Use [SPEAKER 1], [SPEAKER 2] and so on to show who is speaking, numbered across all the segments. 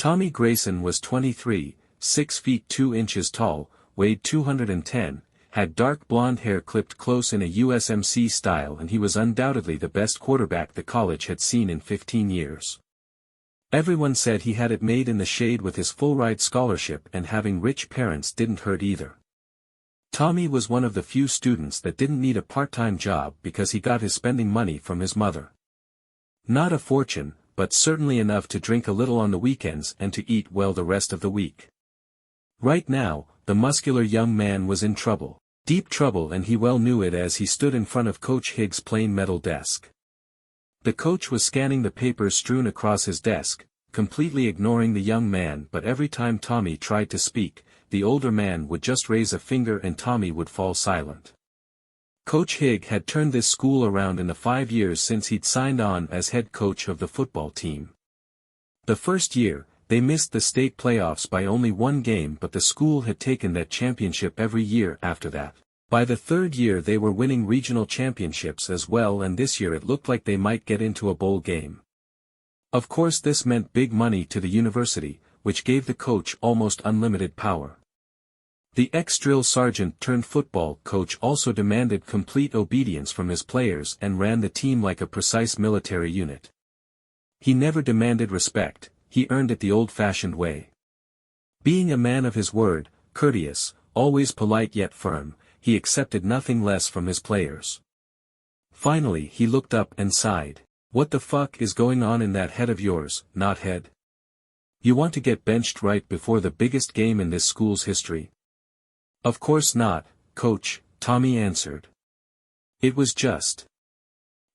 [SPEAKER 1] Tommy Grayson was 23, 6 feet 2 inches tall, weighed 210, had dark blonde hair clipped close in a USMC style, and he was undoubtedly the best quarterback the college had seen in 15 years. Everyone said he had it made in the shade with his full-ride scholarship, and having rich parents didn't hurt either. Tommy was one of the few students that didn't need a part-time job because he got his spending money from his mother. Not a fortune, but certainly enough to drink a little on the weekends and to eat well the rest of the week. Right now, the muscular young man was in trouble. Deep trouble, and he well knew it as he stood in front of Coach Higgs' plain metal desk. The coach was scanning the papers strewn across his desk, completely ignoring the young man, but every time Tommy tried to speak, the older man would just raise a finger and Tommy would fall silent. Coach Higgs had turned this school around in the 5 years since he'd signed on as head coach of the football team. The first year, they missed the state playoffs by only 1 game, but the school had taken that championship every year after that. By the 3rd year they were winning regional championships as well, and this year it looked like they might get into a bowl game. Of course this meant big money to the university, which gave the coach almost unlimited power. The ex-drill sergeant turned football coach also demanded complete obedience from his players and ran the team like a precise military unit. He never demanded respect, he earned it the old-fashioned way. Being a man of his word, courteous, always polite yet firm, he accepted nothing less from his players. Finally he looked up and sighed. "What the fuck is going on in that head of yours, knothead? You want to get benched right before the biggest game in this school's history?" "Of course not, coach," Tommy answered. "It was just.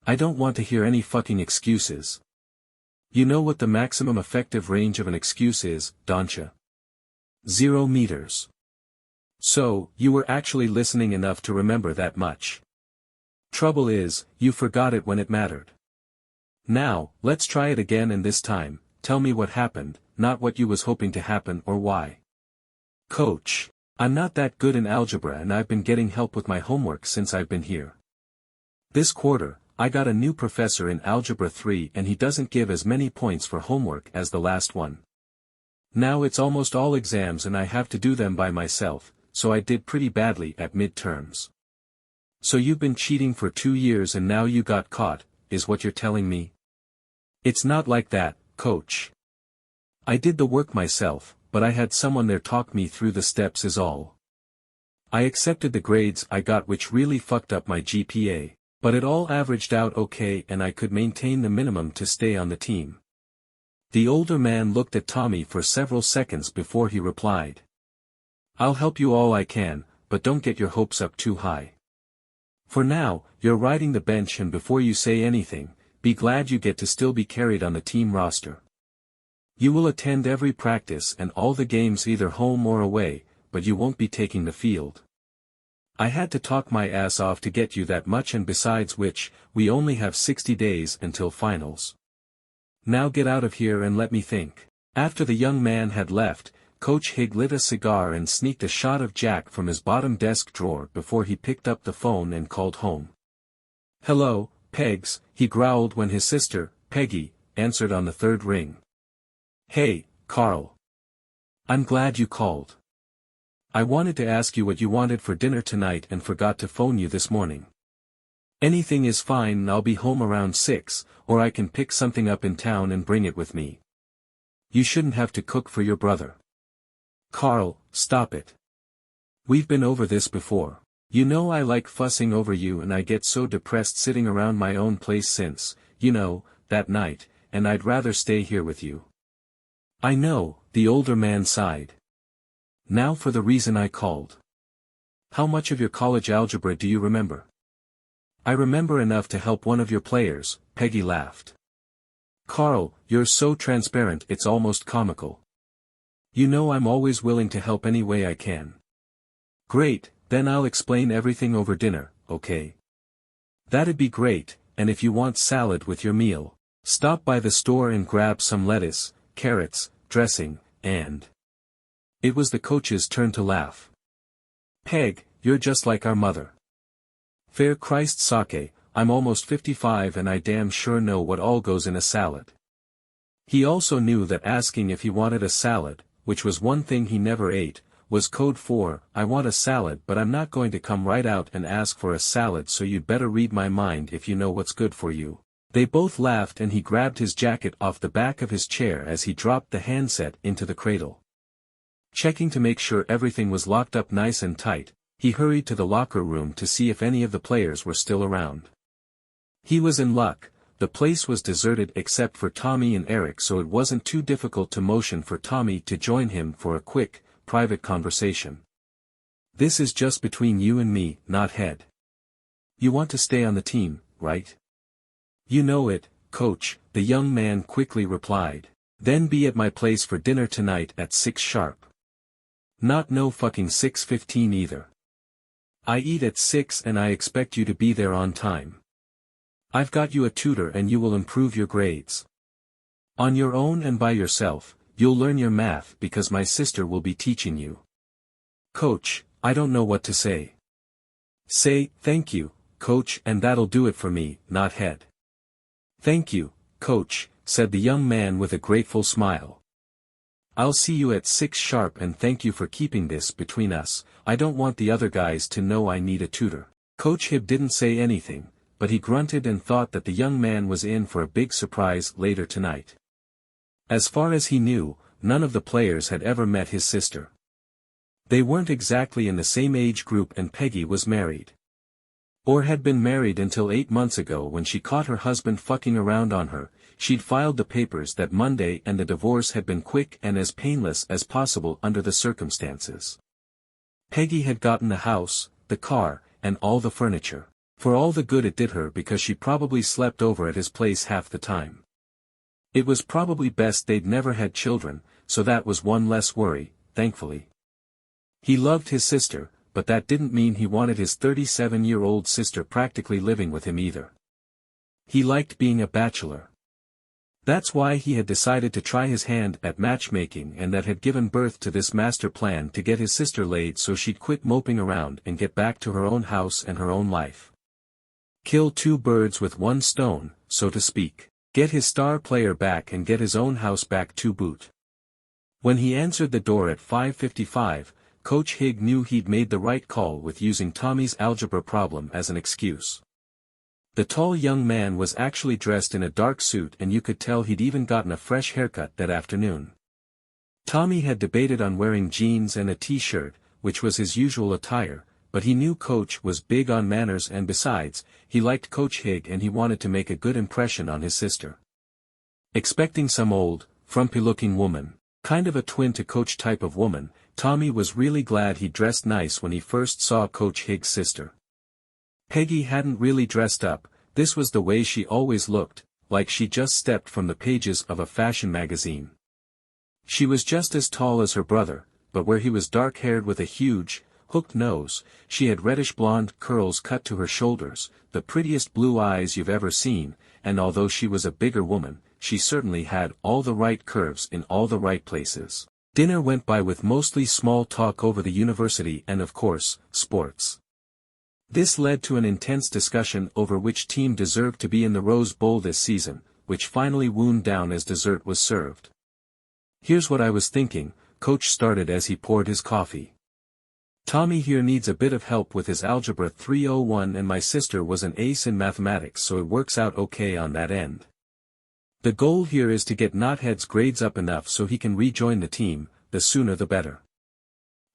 [SPEAKER 1] I don't want to hear any fucking excuses. You know what the maximum effective range of an excuse is, don'tcha? 0 meters. So, you were actually listening enough to remember that much. Trouble is, you forgot it when it mattered. Now, let's try it again, and this time, tell me what happened, not what you was hoping to happen or why." "Coach, I'm not that good in algebra and I've been getting help with my homework since I've been here. This quarter, I got a new professor in Algebra 3 and he doesn't give as many points for homework as the last one. Now it's almost all exams and I have to do them by myself, so I did pretty badly at midterms." "So you've been cheating for 2 years and now you got caught, is what you're telling me?" "It's not like that, coach. I did the work myself, but I had someone there talk me through the steps is all. I accepted the grades I got, which really fucked up my GPA, but it all averaged out okay and I could maintain the minimum to stay on the team." The older man looked at Tommy for several seconds before he replied. "I'll help you all I can, but don't get your hopes up too high. For now, you're riding the bench, and before you say anything, be glad you get to still be carried on the team roster. You will attend every practice and all the games either home or away, but you won't be taking the field. I had to talk my ass off to get you that much, and besides which, we only have 60 days until finals. Now get out of here and let me think." After the young man had left, Coach Higgs lit a cigar and sneaked a shot of Jack from his bottom desk drawer before he picked up the phone and called home. "Hello, Pegs," he growled when his sister, Peggy, answered on the 3rd ring. "Hey, Carl. I'm glad you called. I wanted to ask you what you wanted for dinner tonight and forgot to phone you this morning. Anything is fine and I'll be home around 6, or I can pick something up in town and bring it with me. You shouldn't have to cook for your brother." "Carl, stop it. We've been over this before. You know I like fussing over you and I get so depressed sitting around my own place since, you know, that night, and I'd rather stay here with you." "I know," the older man sighed. "Now for the reason I called. How much of your college algebra do you remember?" "I remember enough to help one of your players," Peggy laughed. "Carl, you're so transparent it's almost comical. You know I'm always willing to help any way I can." "Great, then I'll explain everything over dinner, okay?" "That'd be great, and if you want salad with your meal, stop by the store and grab some lettuce, carrots, dressing, and—" It was the coach's turn to laugh. "Peg, you're just like our mother. Fair Christ sake, I'm almost 55 and I damn sure know what all goes in a salad." He also knew that asking if he wanted a salad, which was one thing he never ate, was code for, I want a salad but I'm not going to come right out and ask for a salad, so you'd better read my mind if you know what's good for you. They both laughed and he grabbed his jacket off the back of his chair as he dropped the handset into the cradle. Checking to make sure everything was locked up nice and tight, he hurried to the locker room to see if any of the players were still around. He was in luck. The place was deserted except for Tommy and Eric, so it wasn't too difficult to motion for Tommy to join him for a quick, private conversation. This is just between you and me, not head. You want to stay on the team, right? You know it, coach, the young man quickly replied. Then be at my place for dinner tonight at 6 sharp. Not no fucking 6:15 either. I eat at 6 and I expect you to be there on time. I've got you a tutor and you will improve your grades. On your own and by yourself, you'll learn your math because my sister will be teaching you. Coach, I don't know what to say. Say, thank you, coach, and that'll do it for me, not head. Thank you, coach, said the young man with a grateful smile. I'll see you at 6 sharp and thank you for keeping this between us. I don't want the other guys to know I need a tutor. Coach Hibb didn't say anything, but he grunted and thought that the young man was in for a big surprise later tonight. As far as he knew, none of the players had ever met his sister. They weren't exactly in the same age group and Peggy was married. Or had been married until 8 months ago when she caught her husband fucking around on her. She'd filed the papers that Monday and the divorce had been quick and as painless as possible under the circumstances. Peggy had gotten the house, the car, and all the furniture. For all the good it did her because she probably slept over at his place half the time. It was probably best they'd never had children, so that was one less worry, thankfully. He loved his sister, but that didn't mean he wanted his 37-year-old sister practically living with him either. He liked being a bachelor. That's why he had decided to try his hand at matchmaking and that had given birth to this master plan to get his sister laid so she'd quit moping around and get back to her own house and her own life. Kill 2 birds with 1 stone, so to speak. Get his star player back and get his own house back to boot. When he answered the door at 5:55, Coach Higg knew he'd made the right call with using Tommy's algebra problem as an excuse. The tall young man was actually dressed in a dark suit and you could tell he'd even gotten a fresh haircut that afternoon. Tommy had debated on wearing jeans and a t-shirt, which was his usual attire, but he knew Coach was big on manners and besides, he liked Coach Higg and he wanted to make a good impression on his sister. Expecting some old, frumpy-looking woman, kind of a twin to Coach type of woman, Tommy was really glad he dressed nice when he first saw Coach Higg's sister. Peggy hadn't really dressed up, this was the way she always looked, like she just stepped from the pages of a fashion magazine. She was just as tall as her brother, but where he was dark-haired with a huge, hooked nose, she had reddish blonde curls cut to her shoulders, the prettiest blue eyes you've ever seen, and although she was a bigger woman, she certainly had all the right curves in all the right places. Dinner went by with mostly small talk over the university and of course, sports. This led to an intense discussion over which team deserved to be in the Rose Bowl this season, which finally wound down as dessert was served. Here's what I was thinking, Coach started as he poured his coffee. Tommy here needs a bit of help with his Algebra 301 and my sister was an ace in mathematics so it works out okay on that end. The goal here is to get Knothead's grades up enough so he can rejoin the team, the sooner the better.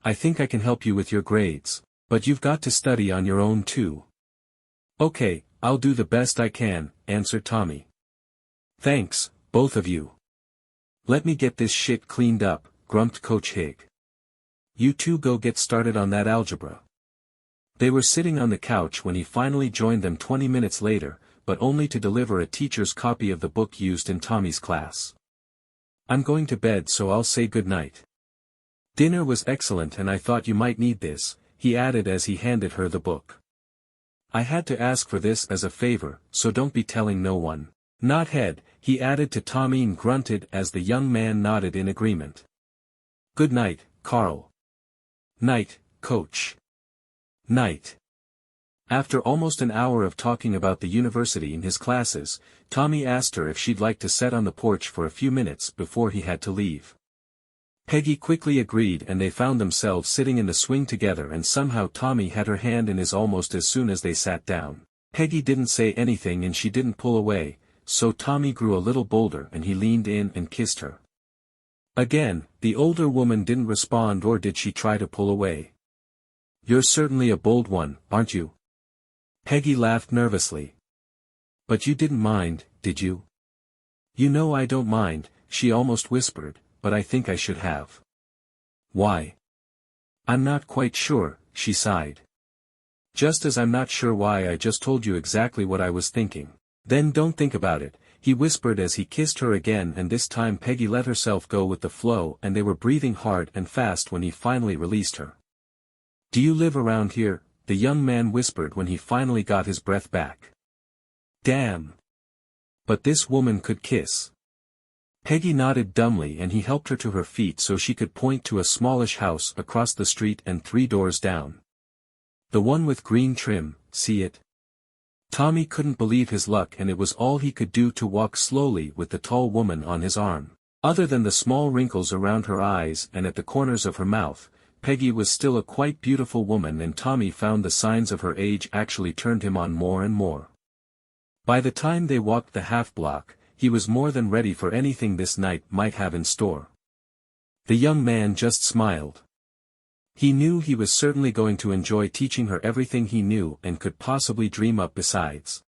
[SPEAKER 1] I think I can help you with your grades, but you've got to study on your own too. Okay, I'll do the best I can, answered Tommy. Thanks, both of you. Let me get this shit cleaned up, grumped Coach Higg. You two go get started on that algebra. They were sitting on the couch when he finally joined them 20 minutes later, but only to deliver a teacher's copy of the book used in Tommy's class. I'm going to bed so I'll say good night. Dinner was excellent and I thought you might need this, he added as he handed her the book. I had to ask for this as a favor, so don't be telling no one. Knothead, he added to Tommy and grunted as the young man nodded in agreement. Good night, Carl. Night, Coach. Night. After almost an hour of talking about the university in his classes, Tommy asked her if she'd like to sit on the porch for a few minutes before he had to leave. Peggy quickly agreed and they found themselves sitting in the swing together, and somehow Tommy had her hand in his almost as soon as they sat down. Peggy didn't say anything and she didn't pull away, so Tommy grew a little bolder and he leaned in and kissed her. Again, the older woman didn't respond, or did she try to pull away? "You're certainly a bold one, aren't you?" Peggy laughed nervously. "But you didn't mind, did you?" "You know I don't mind," she almost whispered, "but I think I should have." "Why?" "I'm not quite sure," she sighed. "Just as I'm not sure why I just told you exactly what I was thinking." "Then don't think about it," he whispered as he kissed her again, and this time Peggy let herself go with the flow and they were breathing hard and fast when he finally released her. "Do you live around here?" the young man whispered when he finally got his breath back. Damn! But this woman could kiss. Peggy nodded dumbly and he helped her to her feet so she could point to a smallish house across the street and 3 doors down. "The one with green trim, see it?" Tommy couldn't believe his luck, and it was all he could do to walk slowly with the tall woman on his arm. Other than the small wrinkles around her eyes and at the corners of her mouth, Peggy was still a quite beautiful woman, and Tommy found the signs of her age actually turned him on more and more. By the time they walked the half-block, he was more than ready for anything this night might have in store. The young man just smiled. He knew he was certainly going to enjoy teaching her everything he knew and could possibly dream up besides.